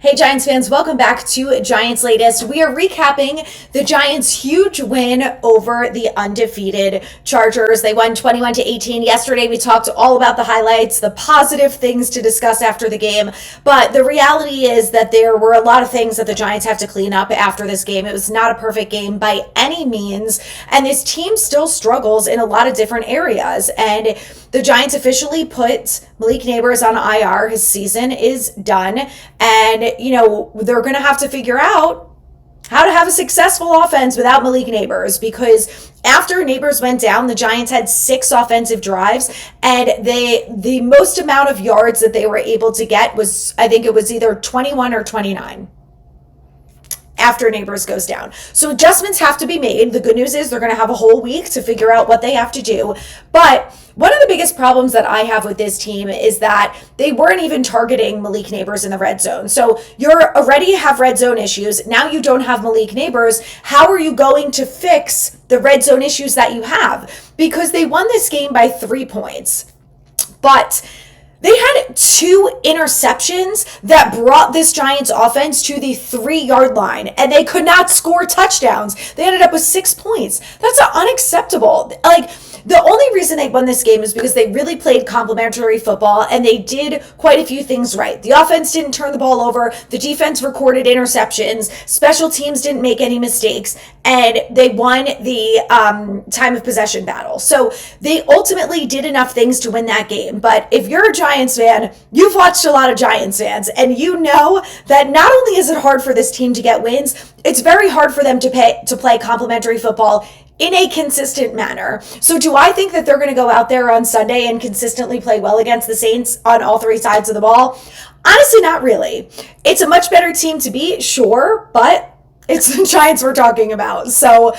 Hey Giants fans, welcome back to Giants Latest. We are recapping the Giants' huge win over the undefeated Chargers. They won 21-18. Yesterday we talked all about the highlights, the positive things to discuss after the game, but the reality is that there were a lot of things that the Giants have to clean up after this game. It was not a perfect game by any means, and this team still struggles in a lot of different areas, and the Giants officially put Malik on IR. His season is done, and they're going to have to figure out how to have a successful offense without Malik because after Neighbors went down, the Giants had 6 offensive drives, and the most amount of yards that they were able to get was, I think it was either 21 or 29 after Neighbors goes down. So adjustments have to be made. The good news is they're going to have a whole week to figure out what they have to do. But one of the biggest problems that I have with this team is that they weren't even targeting Malik Neighbors in the red zone. So you're already have red zone issues. Now you don't have Malik Neighbors. How are you going to fix the red zone issues that you have? Because they won this game by 3 points. But they had 2 interceptions that brought this Giants offense to the 3-yard line, and they could not score touchdowns. They ended up with 6 points. That's unacceptable. The only reason they won this game is because they really played complementary football, and they did quite a few things right. The offense didn't turn the ball over. The defense recorded interceptions. Special teams didn't make any mistakes, and they won the time of possession battle. So they ultimately did enough things to win that game. But if you're a Giants fan, you've watched a lot of Giants fans, and you know that not only is it hard for this team to get wins, it's very hard for them to play complementary football in a consistent manner. So do I think that they're going to go out there on Sunday and consistently play well against the Saints on all 3 sides of the ball? Honestly, not really. It's a much better team to beat, sure, but it's the Giants we're talking about. So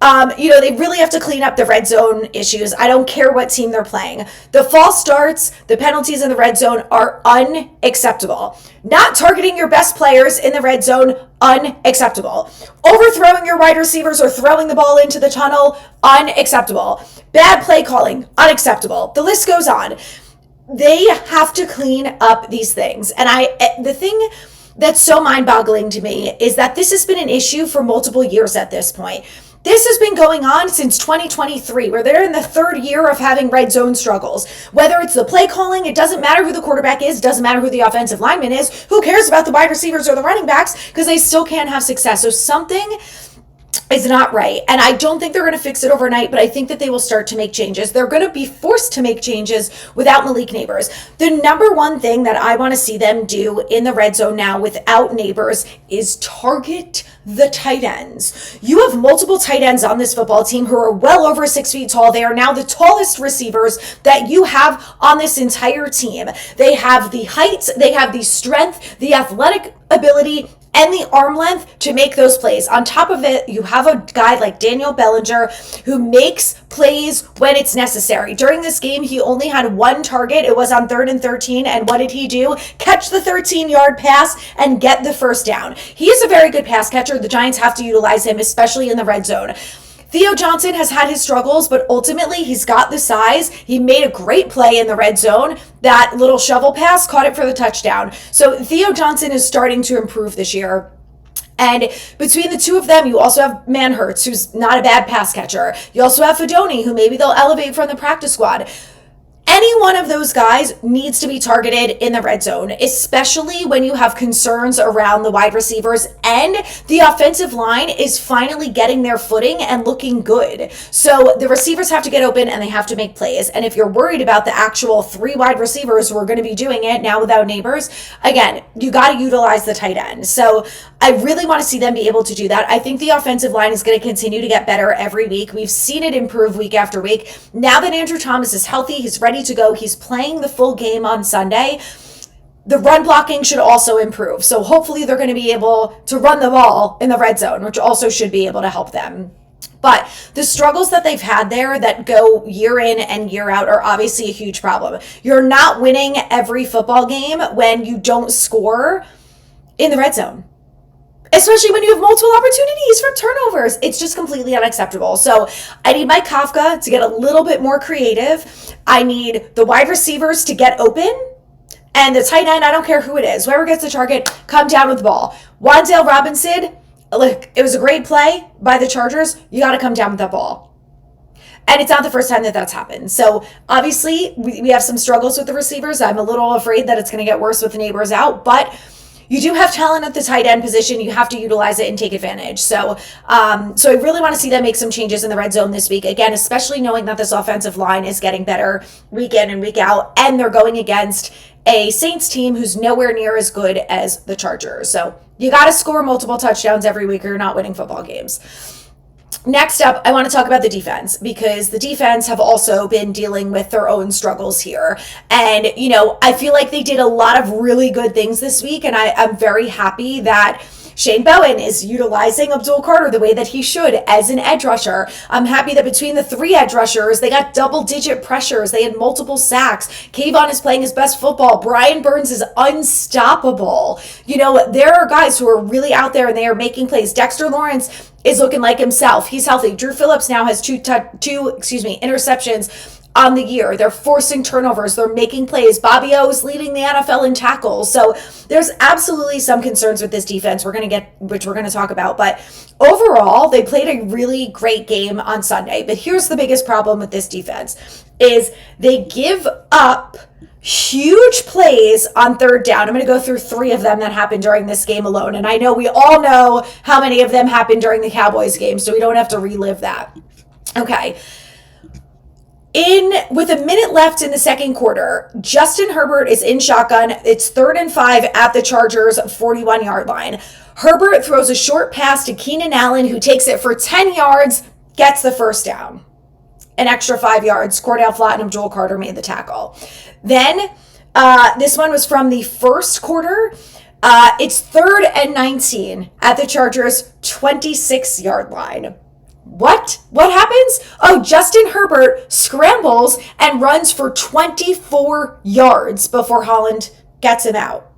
they really have to clean up the red zone issues. I don't care what team they're playing. The false starts, the penalties in the red zone are unacceptable. Not targeting your best players in the red zone, unacceptable. Overthrowing your wide receivers or throwing the ball into the tunnel, unacceptable. Bad play calling, unacceptable. The list goes on. They have to clean up these things. And the thing that's so mind-boggling to me is that this has been an issue for multiple years at this point. This has been going on since 2023, where they're in the 3rd year of having red zone struggles. Whether it's the play calling, it doesn't matter who the quarterback is, doesn't matter who the offensive lineman is, who cares about the wide receivers or the running backs, because they still can't have success. So something is not right. And I don't think they're going to fix it overnight, but I think that they will start to make changes. They're going to be forced to make changes without Malik Neighbors. The number one thing that I want to see them do in the red zone now without Neighbors is target the tight ends. You have multiple tight ends on this football team who are well over 6 feet tall. They are now the tallest receivers that you have on this entire team. They have the height, they have the strength, the athletic ability, and the arm length to make those plays. On top of it, you have a guy like Daniel Bellinger who makes plays when it's necessary. During this game, he only had 1 target. It was on 3rd and 13. And what did he do? Catch the 13-yard pass and get the first down. He is a very good pass catcher. The Giants have to utilize him, especially in the red zone. Theo Johnson has had his struggles, but ultimately he's got the size. He made a great play in the red zone. That little shovel pass caught it for the touchdown. So Theo Johnson is starting to improve this year. And between the two of them, you also have Manhurts, who's not a bad pass catcher. You also have Fedoni, who maybe they'll elevate from the practice squad. Any one of those guys needs to be targeted in the red zone, especially when you have concerns around the wide receivers and the offensive line is finally getting their footing and looking good. So the receivers have to get open and they have to make plays. And if you're worried about the actual 3 wide receivers who are going to be doing it now without Neighbors, again, you got to utilize the tight end. So I really want to see them be able to do that. I think the offensive line is going to continue to get better every week. We've seen it improve week after week. Now that Andrew Thomas is healthy, he's ready to go. He's playing the full game on Sunday. The run blocking should also improve. So hopefully they're going to be able to run the ball in the red zone, which also should be able to help them. But the struggles that they've had there that go year in and year out are obviously a huge problem. You're not winning every football game when you don't score in the red zone. Especially when you have multiple opportunities from turnovers. It's just completely unacceptable. So I need Mike Kafka to get a little bit more creative. I need the wide receivers to get open. And the tight end, I don't care who it is, whoever gets the target, come down with the ball. Wan'Dale Robinson, look, it was a great play by the Chargers. You got to come down with that ball. And it's not the first time that that's happened. So obviously we have some struggles with the receivers. I'm a little afraid that it's going to get worse with the neighbors out, but you do have talent at the tight end position. You have to utilize it and take advantage. So I really want to see them make some changes in the red zone this week. Again, especially knowing that this offensive line is getting better week in and week out, and they're going against a Saints team who's nowhere near as good as the Chargers. So you got to score multiple touchdowns every week or you're not winning football games. Next up, I want to talk about the defense, because the defense have also been dealing with their own struggles here. And, I feel like they did a lot of really good things this week, and I'm very happy that Shane Bowen is utilizing Abdul Carter the way that he should as an edge rusher. I'm happy that between the three edge rushers, they got double-digit pressures. They had multiple sacks. Kayvon is playing his best football. Brian Burns is unstoppable. There are guys who are really out there and they are making plays. Dexter Lawrence is looking like himself. He's healthy. Drew Phillips now has two interceptions on the year. They're forcing turnovers. They're making plays. Bobby O is leading the NFL in tackles. So there's absolutely some concerns with this defense which we're going to talk about. But overall, they played a really great game on Sunday. But here's the biggest problem with this defense is they give up huge plays on third down. I'm going to go through 3 of them that happened during this game alone. And I know we all know how many of them happened during the Cowboys game, so we don't have to relive that. Okay. With a minute left in the second quarter, Justin Herbert is in shotgun. It's 3rd and 5 at the Chargers 41-yard line. Herbert throws a short pass to Keenan Allen, who takes it for 10 yards, gets the first down. An extra 5 yards. Cordell Flott and Abdul Carter made the tackle. Then, this one was from the first quarter. It's 3rd and 19 at the Chargers 26-yard line. What happens? Oh, Justin Herbert scrambles and runs for 24 yards before Holland gets him out.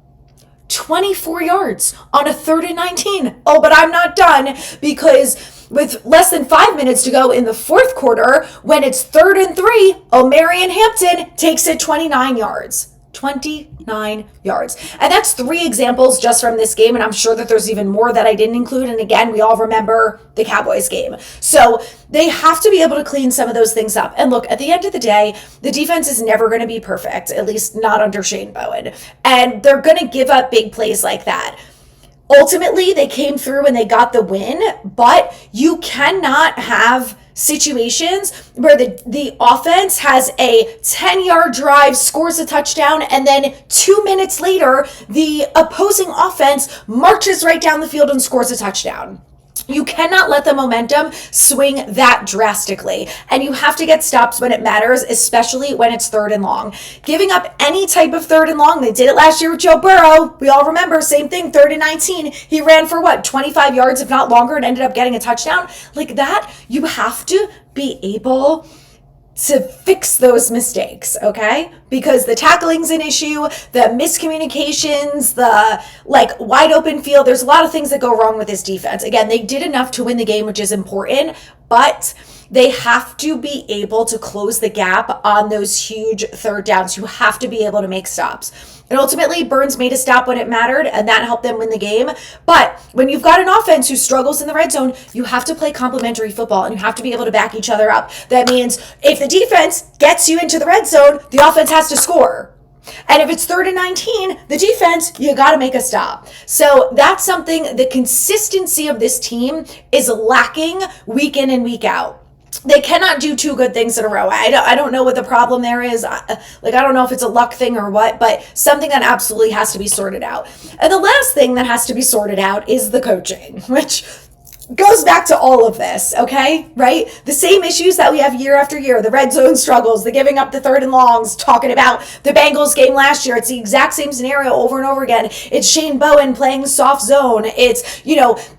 24 yards on a 3rd and 19. Oh, but I'm not done, because with less than 5 minutes to go in the fourth quarter, when it's 3rd and 3, O'Marion Hampton takes it 29 yards. 29 yards. And that's 3 examples just from this game, and I'm sure that there's even more that I didn't include. And again, we all remember the Cowboys game. So they have to be able to clean some of those things up. And look, at the end of the day, the defense is never going to be perfect, at least not under Shane Bowen. And they're going to give up big plays like that. Ultimately, they came through and they got the win, but you cannot have situations where the offense has a 10-yard drive, scores a touchdown, and then 2 minutes later, the opposing offense marches right down the field and scores a touchdown. You cannot let the momentum swing that drastically. And you have to get stops when it matters, especially when it's 3rd and long. Giving up any type of 3rd and long, they did it last year with Joe Burrow. We all remember, same thing, 3rd and 19. He ran for 25 yards, if not longer, and ended up getting a touchdown. Like that, you have to be able to fix those mistakes, okay? Because the tackling's an issue, the miscommunications, the wide open field, there's a lot of things that go wrong with this defense. Again, they did enough to win the game, which is important, but they have to be able to close the gap on those huge 3rd downs. You have to be able to make stops. And ultimately, Burns made a stop when it mattered, and that helped them win the game. But when you've got an offense who struggles in the red zone, you have to play complementary football, and you have to be able to back each other up. That means if the defense gets you into the red zone, the offense has to score. And if it's 3rd and 19, the defense, you got to make a stop. So that's something, the consistency of this team is lacking week in and week out. They cannot do 2 good things in a row. I don't know what the problem there is. I don't know if it's a luck thing or what, but something that absolutely has to be sorted out. And the last thing that has to be sorted out is the coaching, which goes back to all of this, okay? Right? The same issues that we have year after year, the red zone struggles, the giving up the 3rd and longs, talking about the Bengals game last year. It's the exact same scenario over and over again. It's Shane Bowen playing soft zone. It's,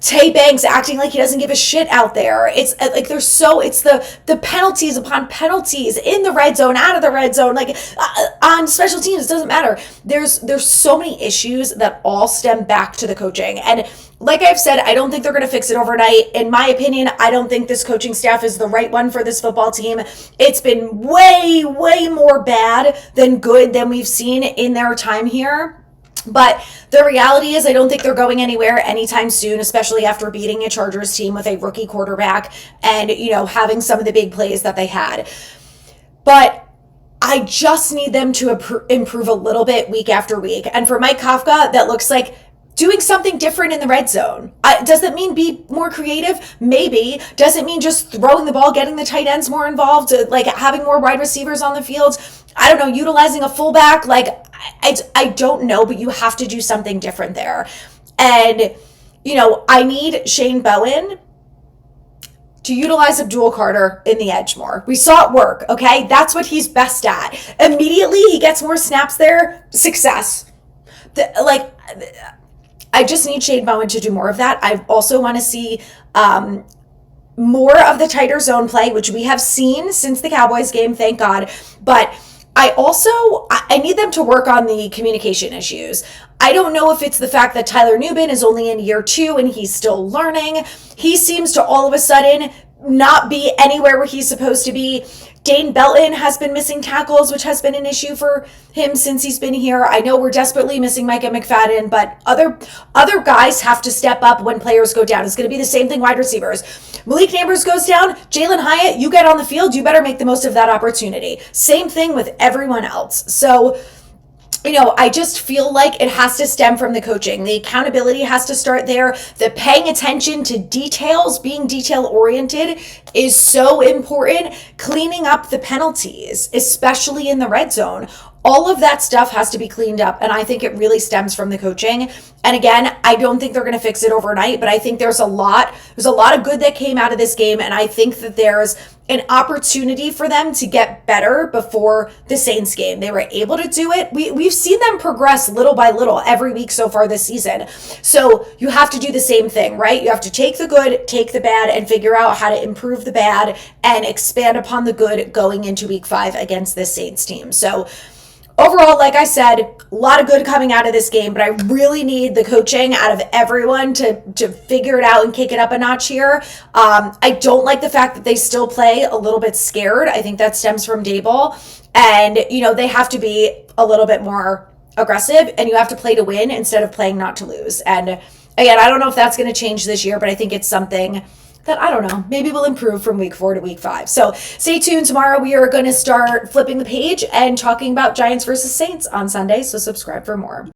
Tay Banks acting like he doesn't give a shit out there. It's it's the penalties upon penalties in the red zone, out of the red zone, on special teams, it doesn't matter. There's so many issues that all stem back to the coaching. And like I've said, I don't think they're going to fix it overnight. overnight. In my opinion, I don't think this coaching staff is the right one for this football team. It's been way, way more bad than good than we've seen in their time here. But the reality is I don't think they're going anywhere anytime soon, especially after beating a Chargers team with a rookie quarterback and, having some of the big plays that they had. But I just need them to improve a little bit week after week. And for Mike Kafka, that looks like doing something different in the red zone. Does that mean be more creative? Maybe. Does it mean just throwing the ball, getting the tight ends more involved, like having more wide receivers on the field? I don't know, utilizing a fullback? I don't know, but you have to do something different there. And, I need Shane Bowen to utilize Abdul Carter in the edge more. We saw it work, okay? That's what he's best at. Immediately, he gets more snaps there. Success. I just need Shane Bowen to do more of that. I also want to see more of the tighter zone play, which we have seen since the Cowboys game, thank God. But I need them to work on the communication issues. I don't know if it's the fact that Tyler Nubin is only in year 2 and he's still learning. He seems to all of a sudden not be anywhere where he's supposed to be. Dane Belton has been missing tackles, which has been an issue for him since he's been here. I know we're desperately missing Micah McFadden, but other guys have to step up when players go down. It's going to be the same thing wide receivers. Malik Nabers goes down, Jalen Hyatt, you get on the field, you better make the most of that opportunity. Same thing with everyone else. So, I just feel like it has to stem from the coaching. The accountability has to start there. The paying attention to details, being detail oriented is so important. Cleaning up the penalties, especially in the red zone. All of that stuff has to be cleaned up, and I think it really stems from the coaching. And again, I don't think they're going to fix it overnight, but I think there's a lot of good that came out of this game, and I think that there's an opportunity for them to get better before the Saints game. They were able to do it. We've seen them progress little by little every week so far this season. So you have to do the same thing, right? You have to take the good, take the bad, and figure out how to improve the bad and expand upon the good going into week 5 against this Saints team. So overall, like I said, a lot of good coming out of this game, but I really need the coaching out of everyone to figure it out and kick it up a notch here. I don't like the fact that they still play a little bit scared. I think that stems from Dable. And, they have to be a little bit more aggressive, and you have to play to win instead of playing not to lose. And again, I don't know if that's going to change this year, but I think it's something that, I don't know, maybe will improve from week 4 to week 5. So stay tuned. Tomorrow we are going to start flipping the page and talking about Giants versus Saints on Sunday. So subscribe for more.